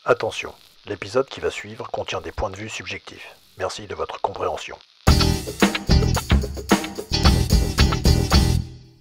Attention, l'épisode qui va suivre contient des points de vue subjectifs. Merci de votre compréhension.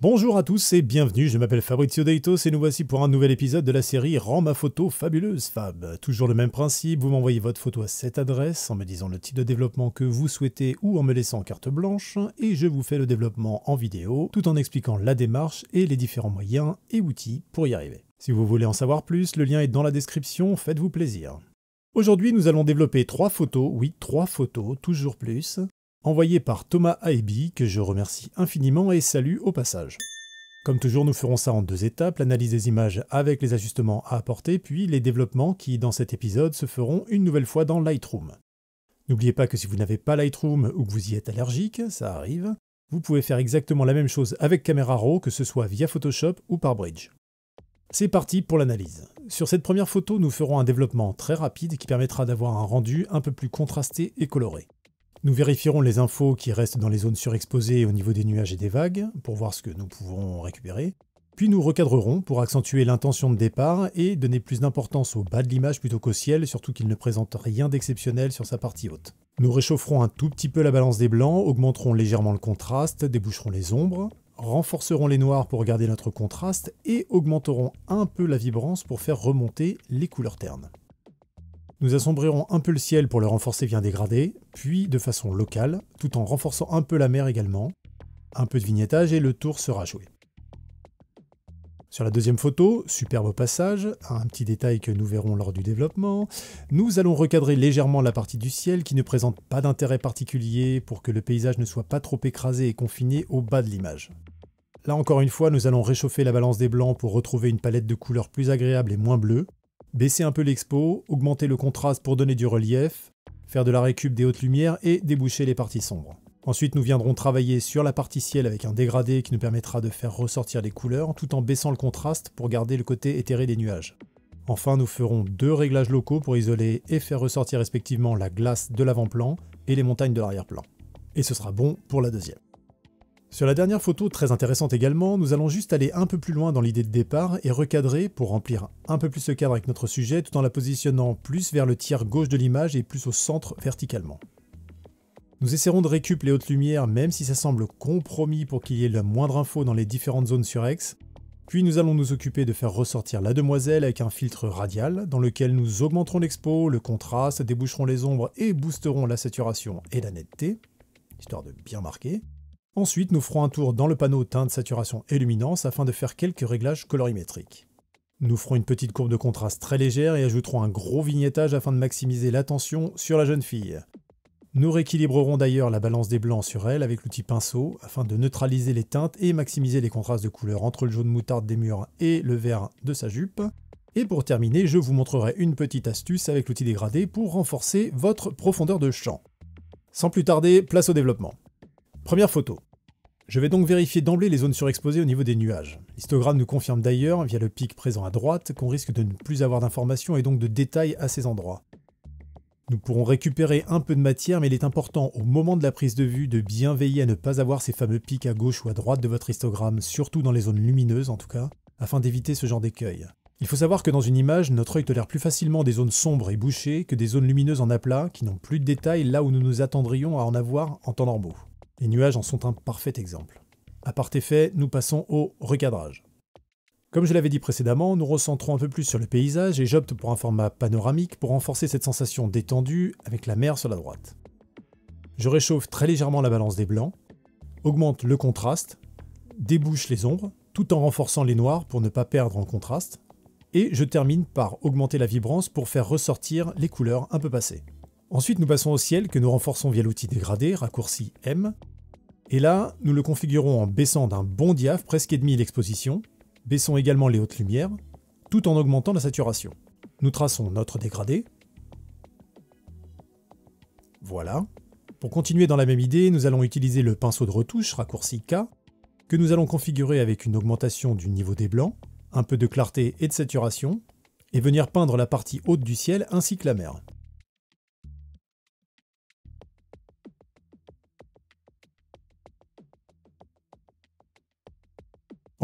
Bonjour à tous et bienvenue, je m'appelle Fabrizio Deitos et nous voici pour un nouvel épisode de la série Rends ma photo fabuleuse Fab. Toujours le même principe, vous m'envoyez votre photo à cette adresse en me disant le type de développement que vous souhaitez ou en me laissant carte blanche et je vous fais le développement en vidéo tout en expliquant la démarche et les différents moyens et outils pour y arriver. Si vous voulez en savoir plus, le lien est dans la description, faites-vous plaisir. Aujourd'hui nous allons développer 3 photos, oui 3 photos, toujours plus, envoyé par Thomas Aebi, que je remercie infiniment et salue au passage. Comme toujours, nous ferons ça en 2 étapes, l'analyse des images avec les ajustements à apporter, puis les développements qui, dans cet épisode, se feront une nouvelle fois dans Lightroom. N'oubliez pas que si vous n'avez pas Lightroom ou que vous y êtes allergique, ça arrive, vous pouvez faire exactement la même chose avec Camera Raw, que ce soit via Photoshop ou par Bridge. C'est parti pour l'analyse. Sur cette première photo, nous ferons un développement très rapide qui permettra d'avoir un rendu un peu plus contrasté et coloré. Nous vérifierons les infos qui restent dans les zones surexposées au niveau des nuages et des vagues, pour voir ce que nous pouvons récupérer. Puis nous recadrerons pour accentuer l'intention de départ et donner plus d'importance au bas de l'image plutôt qu'au ciel, surtout qu'il ne présente rien d'exceptionnel sur sa partie haute. Nous réchaufferons un tout petit peu la balance des blancs, augmenterons légèrement le contraste, déboucherons les ombres, renforcerons les noirs pour garder notre contraste et augmenterons un peu la vibrance pour faire remonter les couleurs ternes. Nous assombrirons un peu le ciel pour le renforcer via un dégradé, puis de façon locale, tout en renforçant un peu la mer également. Un peu de vignettage et le tour sera joué. Sur la deuxième photo, superbe au passage, un petit détail que nous verrons lors du développement, nous allons recadrer légèrement la partie du ciel qui ne présente pas d'intérêt particulier pour que le paysage ne soit pas trop écrasé et confiné au bas de l'image. Là encore une fois, nous allons réchauffer la balance des blancs pour retrouver une palette de couleurs plus agréable et moins bleue, baisser un peu l'expo, augmenter le contraste pour donner du relief, faire de la récup des hautes lumières et déboucher les parties sombres. Ensuite, nous viendrons travailler sur la partie ciel avec un dégradé qui nous permettra de faire ressortir les couleurs tout en baissant le contraste pour garder le côté éthéré des nuages. Enfin, nous ferons 2 réglages locaux pour isoler et faire ressortir respectivement la glace de l'avant-plan et les montagnes de l'arrière-plan. Et ce sera bon pour la deuxième. Sur la dernière photo, très intéressante également, nous allons juste aller un peu plus loin dans l'idée de départ et recadrer pour remplir un peu plus ce cadre avec notre sujet tout en la positionnant plus vers le tiers gauche de l'image et plus au centre verticalement. Nous essaierons de récup les hautes lumières même si ça semble compromis pour qu'il y ait la moindre info dans les différentes zones surex. Puis nous allons nous occuper de faire ressortir la demoiselle avec un filtre radial dans lequel nous augmenterons l'expo, le contraste, déboucherons les ombres et boosterons la saturation et la netteté, histoire de bien marquer. Ensuite, nous ferons un tour dans le panneau teinte, saturation et luminance afin de faire quelques réglages colorimétriques. Nous ferons une petite courbe de contraste très légère et ajouterons un gros vignettage afin de maximiser l'attention sur la jeune fille. Nous rééquilibrerons d'ailleurs la balance des blancs sur elle avec l'outil pinceau afin de neutraliser les teintes et maximiser les contrastes de couleurs entre le jaune moutarde des murs et le vert de sa jupe. Et pour terminer, je vous montrerai une petite astuce avec l'outil dégradé pour renforcer votre profondeur de champ. Sans plus tarder, place au développement. Première photo. Je vais donc vérifier d'emblée les zones surexposées au niveau des nuages. L'histogramme nous confirme d'ailleurs, via le pic présent à droite, qu'on risque de ne plus avoir d'informations et donc de détails à ces endroits. Nous pourrons récupérer un peu de matière, mais il est important au moment de la prise de vue de bien veiller à ne pas avoir ces fameux pics à gauche ou à droite de votre histogramme, surtout dans les zones lumineuses en tout cas, afin d'éviter ce genre d'écueil. Il faut savoir que dans une image, notre œil tolère plus facilement des zones sombres et bouchées que des zones lumineuses en aplat qui n'ont plus de détails là où nous nous attendrions à en avoir en temps normaux. Les nuages en sont un parfait exemple. À part fait, nous passons au recadrage. Comme je l'avais dit précédemment, nous recentrons un peu plus sur le paysage et j'opte pour un format panoramique pour renforcer cette sensation détendue avec la mer sur la droite. Je réchauffe très légèrement la balance des blancs, augmente le contraste, débouche les ombres, tout en renforçant les noirs pour ne pas perdre en contraste, et je termine par augmenter la vibrance pour faire ressortir les couleurs un peu passées. Ensuite, nous passons au ciel que nous renforçons via l'outil dégradé, raccourci M. Et là, nous le configurons en baissant d'un bon diaph presque et demi l'exposition, baissons également les hautes lumières, tout en augmentant la saturation. Nous traçons notre dégradé. Voilà. Pour continuer dans la même idée, nous allons utiliser le pinceau de retouche, raccourci K, que nous allons configurer avec une augmentation du niveau des blancs, un peu de clarté et de saturation, et venir peindre la partie haute du ciel ainsi que la mer.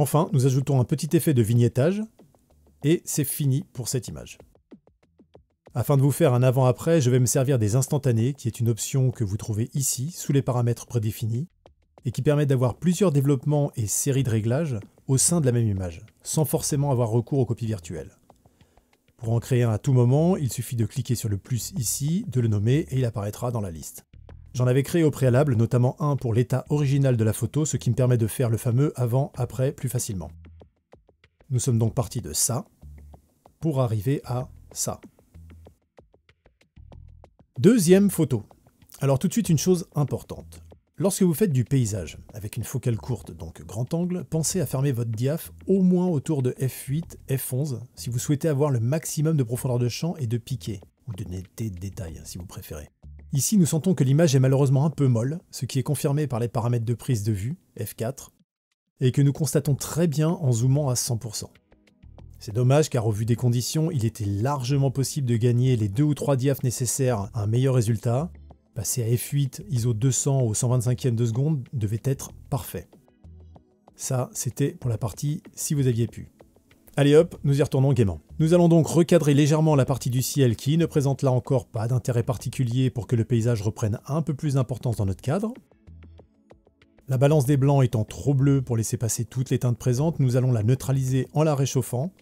Enfin, nous ajoutons un petit effet de vignettage, et c'est fini pour cette image. Afin de vous faire un avant-après, je vais me servir des instantanés, qui est une option que vous trouvez ici, sous les paramètres prédéfinis, et qui permet d'avoir plusieurs développements et séries de réglages au sein de la même image, sans forcément avoir recours aux copies virtuelles. Pour en créer un à tout moment, il suffit de cliquer sur le plus ici, de le nommer, et il apparaîtra dans la liste. J'en avais créé au préalable, notamment un pour l'état original de la photo, ce qui me permet de faire le fameux avant-après plus facilement. Nous sommes donc partis de ça, pour arriver à ça. Deuxième photo. Alors tout de suite une chose importante. Lorsque vous faites du paysage, avec une focale courte, donc grand angle, pensez à fermer votre diaph au moins autour de f8, f11, si vous souhaitez avoir le maximum de profondeur de champ et de piqué, ou de netteté de détail, si vous préférez. Ici, nous sentons que l'image est malheureusement un peu molle, ce qui est confirmé par les paramètres de prise de vue, f4, et que nous constatons très bien en zoomant à 100%. C'est dommage car au vu des conditions, il était largement possible de gagner les 2 ou 3 diaphs nécessaires à un meilleur résultat. Passer à f8, ISO 200 au 125e de seconde devait être parfait. Ça, c'était pour la partie si vous aviez pu. Allez hop, nous y retournons gaiement. Nous allons donc recadrer légèrement la partie du ciel qui ne présente là encore pas d'intérêt particulier pour que le paysage reprenne un peu plus d'importance dans notre cadre. La balance des blancs étant trop bleue pour laisser passer toutes les teintes présentes, nous allons la neutraliser en la réchauffant.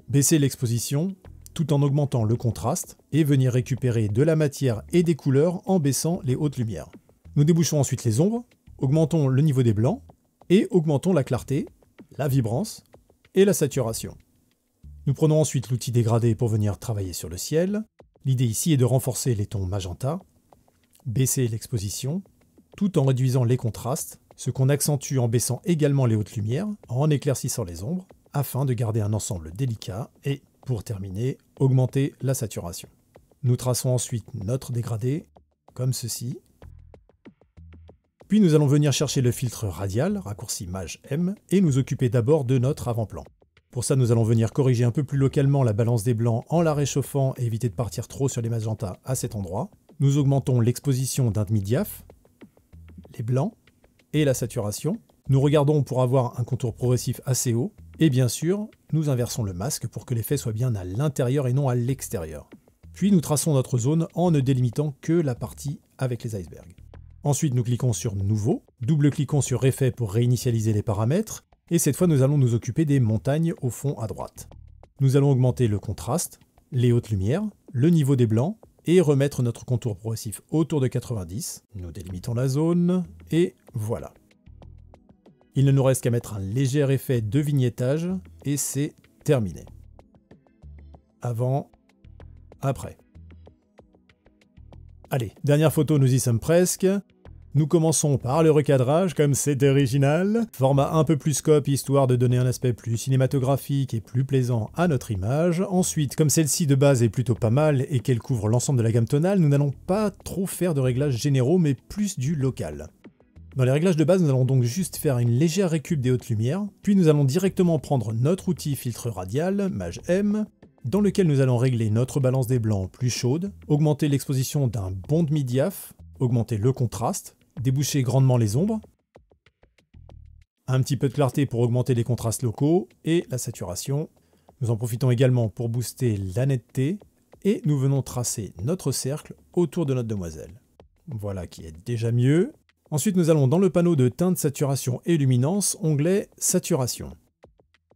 Baisser l'exposition, tout en augmentant le contraste, et venir récupérer de la matière et des couleurs en baissant les hautes lumières. Nous débouchons ensuite les ombres, augmentons le niveau des blancs, et augmentons la clarté, la vibrance et la saturation. Nous prenons ensuite l'outil dégradé pour venir travailler sur le ciel. L'idée ici est de renforcer les tons magenta, baisser l'exposition, tout en réduisant les contrastes, ce qu'on accentue en baissant également les hautes lumières, en éclaircissant les ombres, afin de garder un ensemble délicat et, pour terminer, augmenter la saturation. Nous traçons ensuite notre dégradé, comme ceci. Puis nous allons venir chercher le filtre radial, raccourci Maj M, et nous occuper d'abord de notre avant-plan. Pour ça, nous allons venir corriger un peu plus localement la balance des blancs en la réchauffant et éviter de partir trop sur les magentas à cet endroit. Nous augmentons l'exposition d'un demi-diaph, les blancs et la saturation. Nous regardons pour avoir un contour progressif assez haut. Et bien sûr, nous inversons le masque pour que l'effet soit bien à l'intérieur et non à l'extérieur. Puis nous traçons notre zone en ne délimitant que la partie avec les icebergs. Ensuite, nous cliquons sur Nouveau, double-cliquons sur Effet pour réinitialiser les paramètres, et cette fois nous allons nous occuper des montagnes au fond à droite. Nous allons augmenter le contraste, les hautes lumières, le niveau des blancs, et remettre notre contour progressif autour de 90. Nous délimitons la zone, et voilà. Il ne nous reste qu'à mettre un léger effet de vignettage et c'est terminé. Avant, après. Allez, dernière photo, nous y sommes presque. Nous commençons par le recadrage, comme c'est original. Format un peu plus scope, histoire de donner un aspect plus cinématographique et plus plaisant à notre image. Ensuite, comme celle-ci de base est plutôt pas mal et qu'elle couvre l'ensemble de la gamme tonale, nous n'allons pas trop faire de réglages généraux, mais plus du local. Dans les réglages de base, nous allons donc juste faire une légère récup des hautes lumières, puis nous allons directement prendre notre outil filtre radial, Maj M, dans lequel nous allons régler notre balance des blancs plus chaude, augmenter l'exposition d'un bon demi-diaph, augmenter le contraste, déboucher grandement les ombres, un petit peu de clarté pour augmenter les contrastes locaux, et la saturation. Nous en profitons également pour booster la netteté, et nous venons tracer notre cercle autour de notre demoiselle. Voilà qui est déjà mieux. Ensuite, nous allons dans le panneau de teinte, saturation et luminance, onglet Saturation.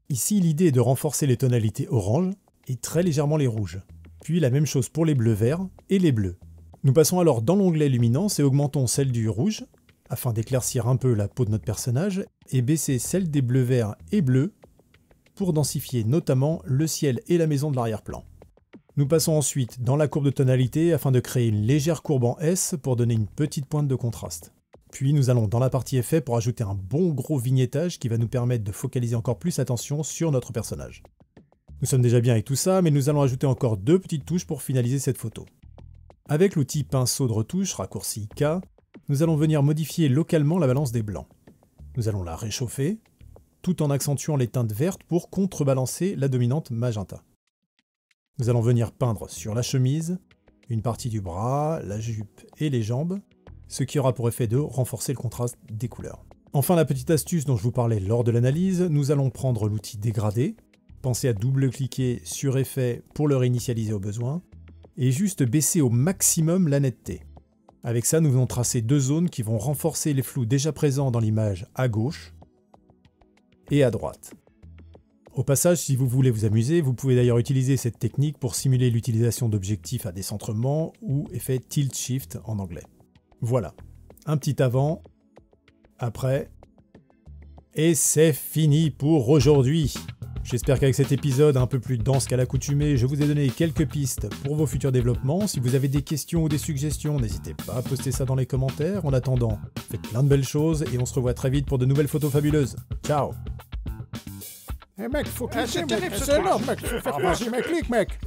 Ici, l'idée est de renforcer les tonalités orange et très légèrement les rouges. Puis la même chose pour les bleus-verts et les bleus. Nous passons alors dans l'onglet Luminance et augmentons celle du rouge, afin d'éclaircir un peu la peau de notre personnage, et baisser celle des bleus-verts et bleus, pour densifier notamment le ciel et la maison de l'arrière-plan. Nous passons ensuite dans la courbe de tonalité afin de créer une légère courbe en S pour donner une petite pointe de contraste. Puis nous allons dans la partie effet pour ajouter un bon gros vignettage qui va nous permettre de focaliser encore plus l'attention sur notre personnage. Nous sommes déjà bien avec tout ça, mais nous allons ajouter encore 2 petites touches pour finaliser cette photo. Avec l'outil pinceau de retouche, raccourci K, nous allons venir modifier localement la balance des blancs. Nous allons la réchauffer, tout en accentuant les teintes vertes pour contrebalancer la dominante magenta. Nous allons venir peindre sur la chemise, une partie du bras, la jupe et les jambes, ce qui aura pour effet de renforcer le contraste des couleurs. Enfin, la petite astuce dont je vous parlais lors de l'analyse, nous allons prendre l'outil dégradé, pensez à double-cliquer sur Effet pour le réinitialiser au besoin, et juste baisser au maximum la netteté. Avec ça, nous allons tracer 2 zones qui vont renforcer les flous déjà présents dans l'image à gauche et à droite. Au passage, si vous voulez vous amuser, vous pouvez d'ailleurs utiliser cette technique pour simuler l'utilisation d'objectifs à décentrement ou effet tilt shift en anglais. Voilà, un petit avant, après, et c'est fini pour aujourd'hui. J'espère qu'avec cet épisode un peu plus dense qu'à l'accoutumée, je vous ai donné quelques pistes pour vos futurs développements. Si vous avez des questions ou des suggestions, n'hésitez pas à poster ça dans les commentaires. En attendant, faites plein de belles choses et on se revoit très vite pour de nouvelles photos fabuleuses. Ciao! Eh mec, faut cliquer, mec, c'est énorme, mec, faut faire plaisir, mec, clique, mec.